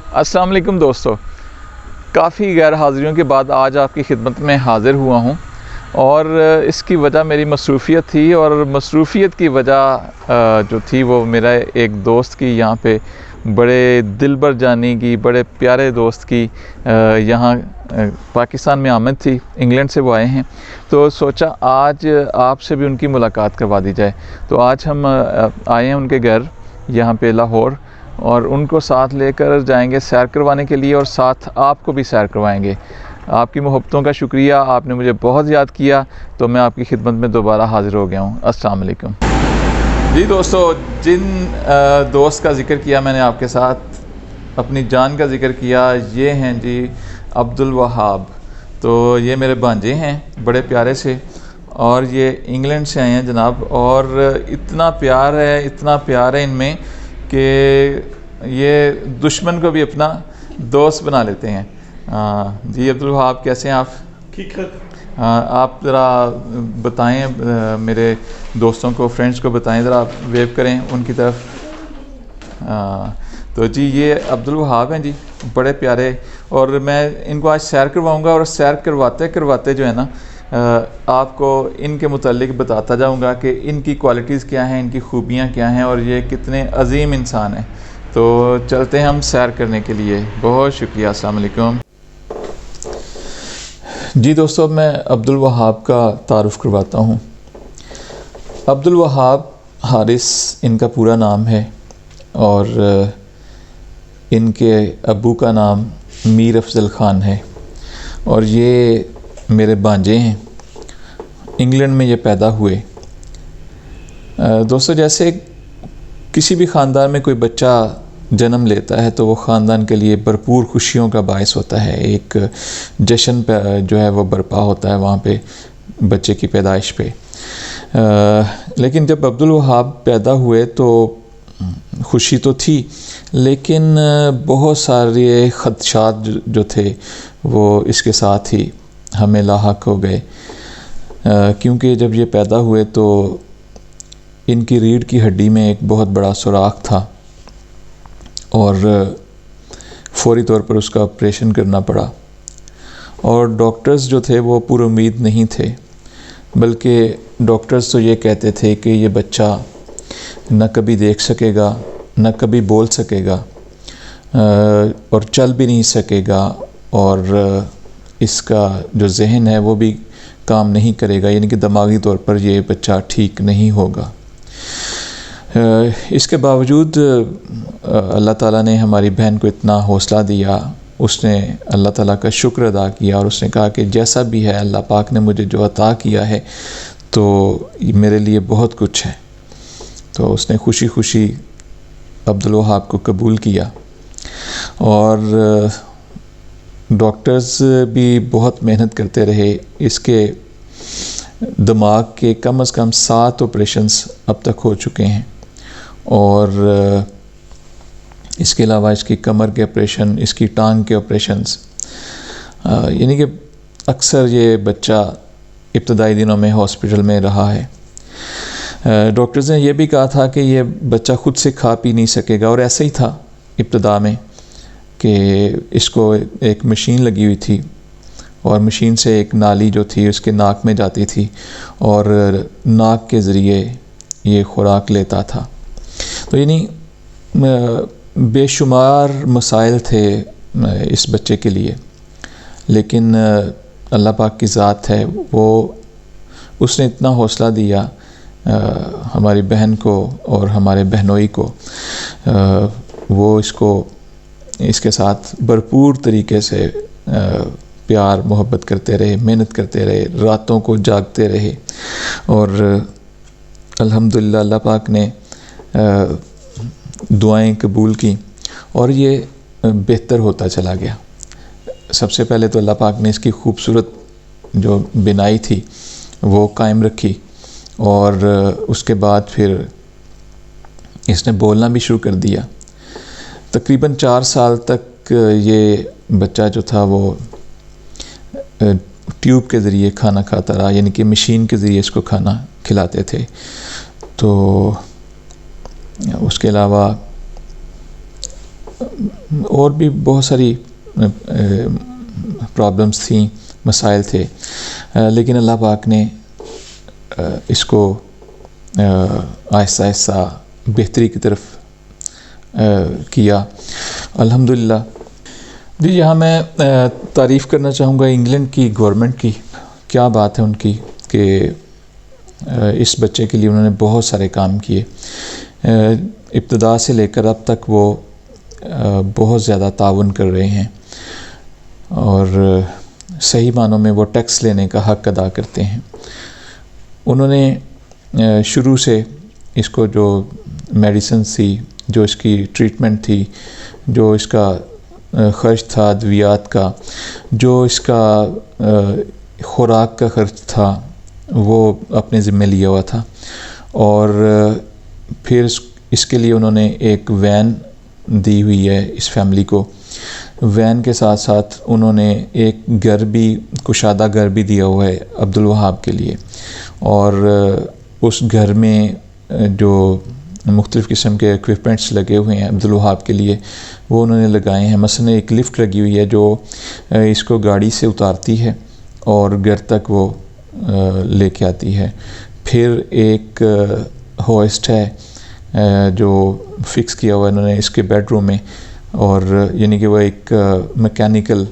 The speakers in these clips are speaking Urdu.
السلام علیکم دوستو، کافی غیر حاضریوں کے بعد آج آپ کی خدمت میں حاضر ہوا ہوں اور اس کی وجہ میری مصروفیت تھی، اور مصروفیت کی وجہ جو تھی وہ میرا ایک دوست کی یہاں پہ بڑے دلبر جانی کی، بڑے پیارے دوست کی یہاں پاکستان میں آمد تھی۔ انگلینڈ سے وہ آئے ہیں، تو سوچا آج آپ سے بھی ان کی ملاقات کروا دی جائے۔ تو آج ہم آئے ہیں ان کے گھر یہاں پہ لاہور، اور ان کو ساتھ لے کر جائیں گے سیر کروانے کے لیے، اور ساتھ آپ کو بھی سیر کروائیں گے۔ آپ کی محبتوں کا شکریہ، آپ نے مجھے بہت یاد کیا، تو میں آپ کی خدمت میں دوبارہ حاضر ہو گیا ہوں۔ السلام علیکم جی دوستو، جن دوست کا ذکر کیا میں نے آپ کے ساتھ، اپنی جان کا ذکر کیا، یہ ہیں جی عبدالوہاب۔ تو یہ میرے بھانجے ہیں بڑے پیارے سے، اور یہ انگلینڈ سے آئے ہیں جناب، اور اتنا پیار ہے ان میں کہ یہ دشمن کو بھی اپنا دوست بنا لیتے ہیں۔ جی عبدالوہاب، کیسے ہیں آپ؟ ٹھیک ہے۔ آپ ذرا بتائیں میرے دوستوں کو، فرینڈس کو بتائیں، ذرا ویو کریں ان کی طرف۔ تو جی یہ عبدالوہاب ہیں جی، بڑے پیارے، اور میں ان کو آج سیر کرواؤں گا، اور سیر کرواتے جو ہے نا آپ کو ان کے متعلق بتاتا جاؤں گا کہ ان کی کوالٹیز کیا ہیں، ان کی خوبیاں کیا ہیں، اور یہ کتنے عظیم انسان ہیں۔ تو چلتے ہیں ہم سیر کرنے کے لیے۔ بہت شکریہ، السلام علیکم جی دوستو، اب میں عبدالوہاب کا تعارف کرواتا ہوں۔ عبدالوہاب حارث ان کا پورا نام ہے، اور ان کے ابو کا نام میر افضل خان ہے، اور یہ میرے بھانجے ہیں۔ انگلینڈ میں یہ پیدا ہوئے۔ دوستو، جیسے کسی بھی خاندان میں کوئی بچہ جنم لیتا ہے تو وہ خاندان کے لیے بھرپور خوشیوں کا باعث ہوتا ہے، ایک جشن جو ہے وہ برپا ہوتا ہے وہاں پہ بچے کی پیدائش پہ۔ لیکن جب عبدالوہاب پیدا ہوئے تو خوشی تو تھی، لیکن بہت سارے خدشات جو تھے وہ اس کے ساتھ ہی ہمیں لاحق ہو گئے، کیونکہ جب یہ پیدا ہوئے تو ان کی ریڑھ کی ہڈی میں ایک بہت بڑا سوراخ تھا، اور فوری طور پر اس کا آپریشن کرنا پڑا۔ اور ڈاکٹرز جو تھے وہ پر امید نہیں تھے، بلکہ ڈاکٹرز تو یہ کہتے تھے کہ یہ بچہ نہ کبھی دیکھ سکے گا، نہ کبھی بول سکے گا، اور چل بھی نہیں سکے گا، اور اس کا جو ذہن ہے وہ بھی کام نہیں کرے گا، یعنی کہ دماغی طور پر یہ بچہ ٹھیک نہیں ہوگا۔ اس کے باوجود اللہ تعالیٰ نے ہماری بہن کو اتنا حوصلہ دیا، اس نے اللہ تعالیٰ کا شکر ادا کیا، اور اس نے کہا کہ جیسا بھی ہے اللہ پاک نے مجھے جو عطا کیا ہے تو میرے لیے بہت کچھ ہے۔ تو اس نے خوشی خوشی عبدالوہاب کو قبول کیا، اور ڈاکٹرز بھی بہت محنت کرتے رہے۔ اس کے دماغ کے کم از کم 7 آپریشنز اب تک ہو چکے ہیں، اور اس کے علاوہ اس کی کمر کے آپریشن، اس کی ٹانگ کے آپریشنز، یعنی کہ اکثر یہ بچہ ابتدائی دنوں میں ہاسپٹل میں رہا ہے۔ ڈاکٹرز نے یہ بھی کہا تھا کہ یہ بچہ خود سے کھا پی نہیں سکے گا، اور ایسا ہی تھا ابتدا میں کہ اس کو ایک مشین لگی ہوئی تھی، اور مشین سے ایک نالی جو تھی اس کے ناک میں جاتی تھی، اور ناک کے ذریعے یہ خوراک لیتا تھا۔ تو یعنی بے شمار مسائل تھے اس بچے کے لیے، لیکن اللہ پاک کی ذات ہے، وہ اس نے اتنا حوصلہ دیا ہماری بہن کو اور ہمارے بہنوئی کو، وہ اس کے ساتھ بھرپور طریقے سے پیار محبت کرتے رہے، محنت کرتے رہے، راتوں کو جاگتے رہے، اور الحمدللہ اللہ پاک نے دعائیں قبول کی، اور یہ بہتر ہوتا چلا گیا۔ سب سے پہلے تو اللہ پاک نے اس کی خوبصورت جو بینائی تھی وہ قائم رکھی، اور اس کے بعد پھر اس نے بولنا بھی شروع کر دیا۔ تقریباً 4 سال تک یہ بچہ جو تھا وہ ٹیوب کے ذریعے کھانا کھاتا رہا، یعنی کہ مشین کے ذریعے اس کو کھانا کھلاتے تھے۔ تو اس کے علاوہ اور بھی بہت ساری پرابلمس تھیں، مسائل تھے، لیکن اللہ پاک نے اس کو آہستہ آہستہ بہتری کی طرف کیا الحمدللہ۔ جی یہاں میں تعریف کرنا چاہوں گا انگلینڈ کی گورنمنٹ کی، کیا بات ہے ان کی کہ اس بچے کے لیے انہوں نے بہت سارے کام کیے، ابتدا سے لے کر اب تک وہ بہت زیادہ تعاون کر رہے ہیں، اور صحیح معنوں میں وہ ٹیکس لینے کا حق ادا کرتے ہیں۔ انہوں نے شروع سے اس کو جو میڈیسنس تھی، جو اس کی ٹریٹمنٹ تھی، جو اس کا خرچ تھا ادویات کا، جو اس کا خوراک کا خرچ تھا، وہ اپنے ذمہ لیا ہوا تھا، اور پھر اس کے لیے انہوں نے ایک وین دی ہوئی ہے اس فیملی کو۔ وین کے ساتھ ساتھ انہوں نے ایک گھر بھی، کشادہ گھر بھی دیا ہوا ہے عبدالوہاب کے لیے، اور اس گھر میں جو مختلف قسم کے ایکوپمنٹس لگے ہوئے ہیں عبدالوہاب کے لیے، وہ انہوں نے لگائے ہیں۔ مثلا ایک لفٹ لگی ہوئی ہے جو اس کو گاڑی سے اتارتی ہے اور گھر تک وہ لے کے آتی ہے۔ پھر ایک ہوسٹ ہے جو فکس کیا ہوا ہے انہوں نے اس کے بیڈ روم میں، اور یعنی کہ وہ ایک میکینیکل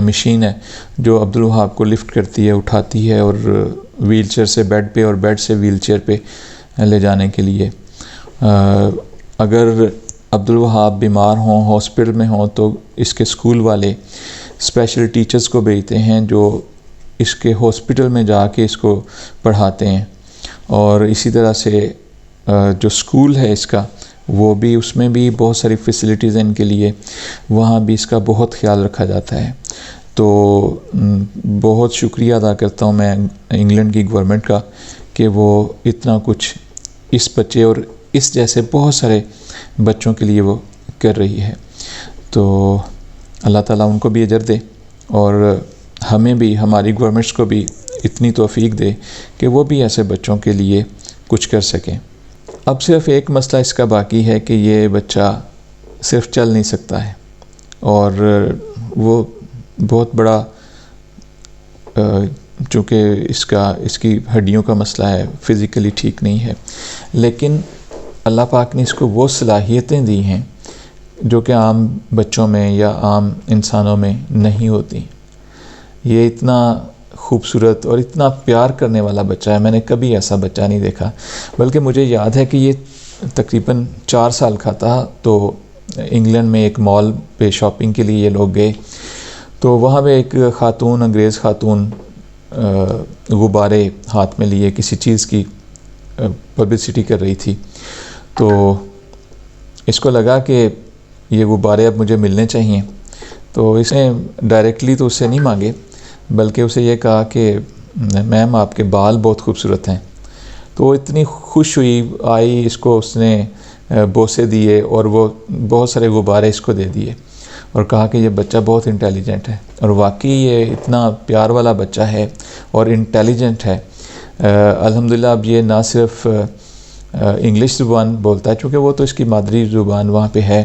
مشین ہے جو عبدالوہاب کو لفٹ کرتی ہے، اٹھاتی ہے، اور ویل چیئر سے بیڈ پہ اور بیڈ سے ویل چیئر پہ لے جانے کے لیے۔ اگر عبدالوہاب بیمار ہوں، ہاسپٹل میں ہوں، تو اس کے اسکول والے اسپیشل ٹیچرز کو بھیجتے ہیں جو اس کے ہاسپٹل میں جا کے اس کو پڑھاتے ہیں، اور اسی طرح سے جو اسکول ہے اس کا، وہ بھی اس میں بھی بہت ساری فیسلٹیز ہیں ان کے لیے، وہاں بھی اس کا بہت خیال رکھا جاتا ہے۔ تو بہت شکریہ ادا کرتا ہوں میں انگلینڈ کی گورنمنٹ کا کہ وہ اتنا کچھ اس بچے اور اس جیسے بہت سارے بچوں کے لیے وہ کر رہی ہے۔ تو اللہ تعالیٰ ان کو بھی اجر دے، اور ہمیں بھی، ہماری گورنمنٹس کو بھی اتنی توفیق دے کہ وہ بھی ایسے بچوں کے لیے کچھ کر سکیں۔ اب صرف ایک مسئلہ اس کا باقی ہے کہ یہ بچہ صرف چل نہیں سکتا ہے، اور وہ بہت بڑا، چونکہ اس کی ہڈیوں کا مسئلہ ہے، فزیکلی ٹھیک نہیں ہے، لیکن اللہ پاک نے اس کو وہ صلاحیتیں دی ہیں جو کہ عام بچوں میں یا عام انسانوں میں نہیں ہوتی۔ یہ اتنا خوبصورت اور اتنا پیار کرنے والا بچہ ہے، میں نے کبھی ایسا بچہ نہیں دیکھا۔ بلکہ مجھے یاد ہے کہ یہ تقریباً 4 سال کا تھا، تو انگلینڈ میں ایک مال پہ شاپنگ کے لیے یہ لوگ گئے، تو وہاں پہ ایک خاتون، انگریز خاتون، غبارے ہاتھ میں لیے کسی چیز کی پبلسٹی کر رہی تھی۔ تو اس کو لگا کہ یہ غبارے اب مجھے ملنے چاہیے، تو اس نے ڈائریکٹلی تو اس سے نہیں مانگے، بلکہ اسے یہ کہا کہ میم آپ کے بال بہت خوبصورت ہیں۔ تو وہ اتنی خوش ہوئی، آئی، اس کو اس نے بوسے دیے، اور وہ بہت سارے غبارے اس کو دے دیے، اور کہا کہ یہ بچہ بہت انٹیلیجنٹ ہے، اور واقعی یہ اتنا پیار والا بچہ ہے اور انٹیلیجنٹ ہے۔ الحمدللہ اب یہ نہ صرف انگلش زبان بولتا ہے، چونکہ وہ تو اس کی مادری زبان وہاں پہ ہے،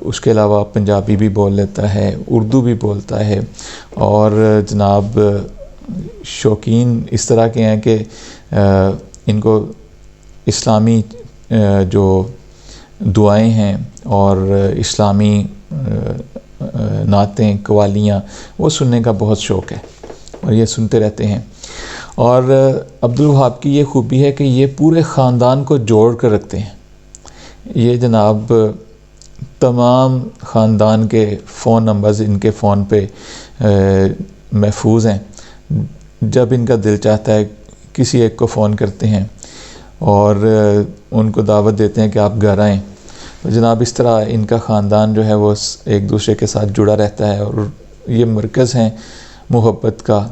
اس کے علاوہ پنجابی بھی بول لیتا ہے، اردو بھی بولتا ہے، اور جناب شوقین اس طرح کے ہیں کہ ان کو اسلامی جو دعائیں ہیں اور اسلامی نعتیں، قوالیاں، وہ سننے کا بہت شوق ہے، اور یہ سنتے رہتے ہیں۔ اور عبدالوہاب کی یہ خوبی ہے کہ یہ پورے خاندان کو جوڑ کر رکھتے ہیں۔ یہ جناب تمام خاندان کے فون نمبرز ان کے فون پہ محفوظ ہیں، جب ان کا دل چاہتا ہے کسی ایک کو فون کرتے ہیں اور ان کو دعوت دیتے ہیں کہ آپ گھر آئیں۔ تو جناب اس طرح ان کا خاندان جو ہے وہ ایک دوسرے کے ساتھ جڑا رہتا ہے، اور یہ مرکز ہیں محبت کا،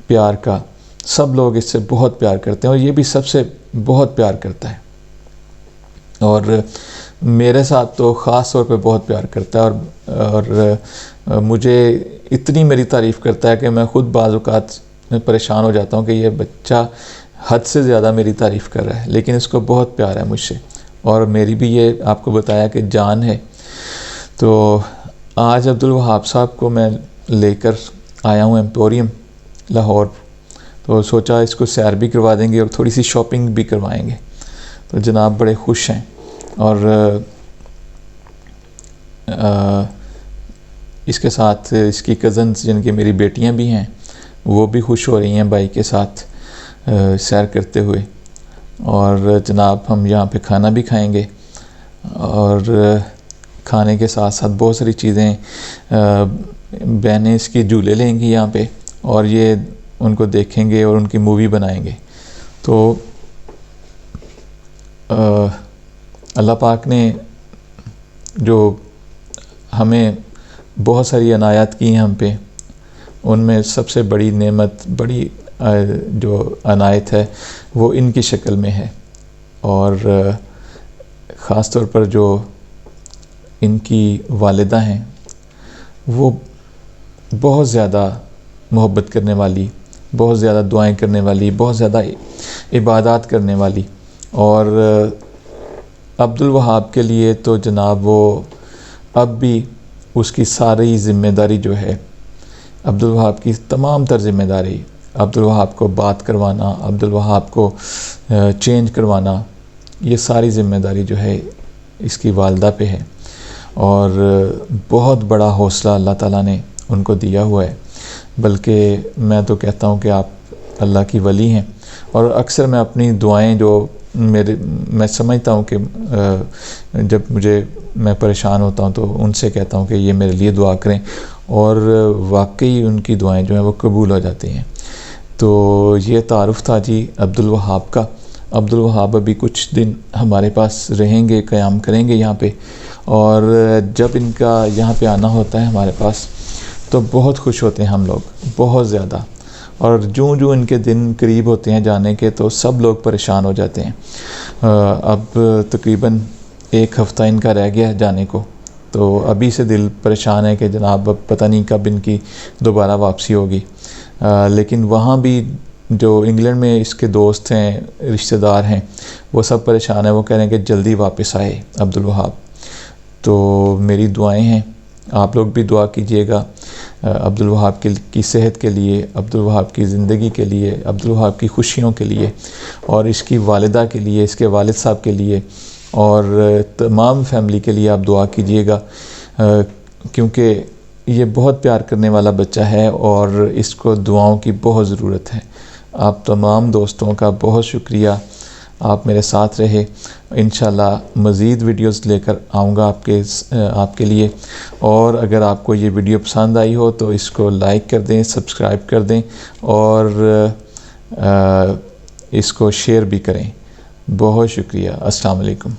پیار کا۔ سب لوگ اس سے بہت پیار کرتے ہیں، اور یہ بھی سب سے بہت پیار کرتا ہے، اور میرے ساتھ تو خاص طور پہ بہت پیار کرتا ہے، اور مجھے اتنی میری تعریف کرتا ہے کہ میں خود بعض اوقات پریشان ہو جاتا ہوں کہ یہ بچہ حد سے زیادہ میری تعریف کر رہا ہے، لیکن اس کو بہت پیار ہے مجھ سے، اور میری بھی یہ آپ کو بتایا کہ جان ہے. تو آج عبدالوہاب صاحب کو میں لے کر آیا ہوں ایمپوریم لاہور. تو سوچا اس کو سیر بھی کروا دیں گے اور تھوڑی سی شاپنگ بھی کروائیں گے. تو جناب بڑے خوش ہیں اور اس کے ساتھ اس کی کزنز جن کی میری بیٹیاں بھی ہیں وہ بھی خوش ہو رہی ہیں بھائی کے ساتھ سیر کرتے ہوئے. اور جناب ہم یہاں پہ کھانا بھی کھائیں گے اور کھانے کے ساتھ ساتھ بہت ساری چیزیں بہنیں اس کی جھولے لیں گی یہاں پہ اور یہ ان کو دیکھیں گے اور ان کی مووی بنائیں گے. تو اللہ پاک نے جو ہمیں بہت ساری عنایات کی ہیں ہم پہ، ان میں سب سے بڑی نعمت، بڑی جو عنایت ہے وہ ان کی شکل میں ہے. اور خاص طور پر جو ان کی والدہ ہیں وہ بہت زیادہ محبت کرنے والی، بہت زیادہ دعائیں کرنے والی، بہت زیادہ عبادات کرنے والی. اور عبدالوہاب کے لیے تو جناب وہ اب بھی اس کی ساری ذمہ داری جو ہے، عبدالوہاب کی تمام تر ذمہ داری، عبدالوہاب کو بات کروانا، عبدالوہاب کو چینج کروانا، یہ ساری ذمہ داری جو ہے اس کی والدہ پہ ہے. اور بہت بڑا حوصلہ اللہ تعالیٰ نے ان کو دیا ہوا ہے. بلکہ میں تو کہتا ہوں کہ آپ اللہ کی ولی ہیں. اور اکثر میں اپنی دعائیں جو میں سمجھتا ہوں کہ جب میں پریشان ہوتا ہوں تو ان سے کہتا ہوں کہ یہ میرے لیے دعا کریں، اور واقعی ان کی دعائیں جو ہیں وہ قبول ہو جاتی ہیں. تو یہ تعارف تھا جی عبدالوہاب کا. عبدالوہاب ابھی کچھ دن ہمارے پاس رہیں گے، قیام کریں گے یہاں پہ. اور جب ان کا یہاں پہ آنا ہوتا ہے ہمارے پاس تو بہت خوش ہوتے ہیں ہم لوگ، بہت زیادہ. اور جو ان کے دن قریب ہوتے ہیں جانے کے تو سب لوگ پریشان ہو جاتے ہیں. اب تقریباً 1 ہفتہ ان کا رہ گیا جانے کو. تو ابھی سے دل پریشان ہے کہ جناب اب پتہ نہیں کب ان کی دوبارہ واپسی ہوگی. لیکن وہاں بھی جو انگلینڈ میں اس کے دوست ہیں، رشتہ دار ہیں، وہ سب پریشان ہیں. وہ کہہ رہے ہیں کہ جلدی واپس آئے عبدالوہاب. تو میری دعائیں ہیں، آپ لوگ بھی دعا کیجئے گا عبدالوہاب کی صحت کے لیے، عبدالوہاب کی زندگی کے لیے، عبدالوہاب کی خوشیوں کے لیے، اور اس کی والدہ کے لیے، اس کے والد صاحب کے لیے، اور تمام فیملی کے لیے آپ دعا کیجئے گا. کیونکہ یہ بہت پیار کرنے والا بچہ ہے اور اس کو دعاؤں کی بہت ضرورت ہے. آپ تمام دوستوں کا بہت شکریہ، آپ میرے ساتھ رہے. انشاءاللہ مزید ویڈیوز لے کر آؤں گا آپ کے لیے. اور اگر آپ کو یہ ویڈیو پسند آئی ہو تو اس کو لائک کر دیں، سبسکرائب کر دیں اور اس کو شیئر بھی کریں. بہت شکریہ. السلام علیکم.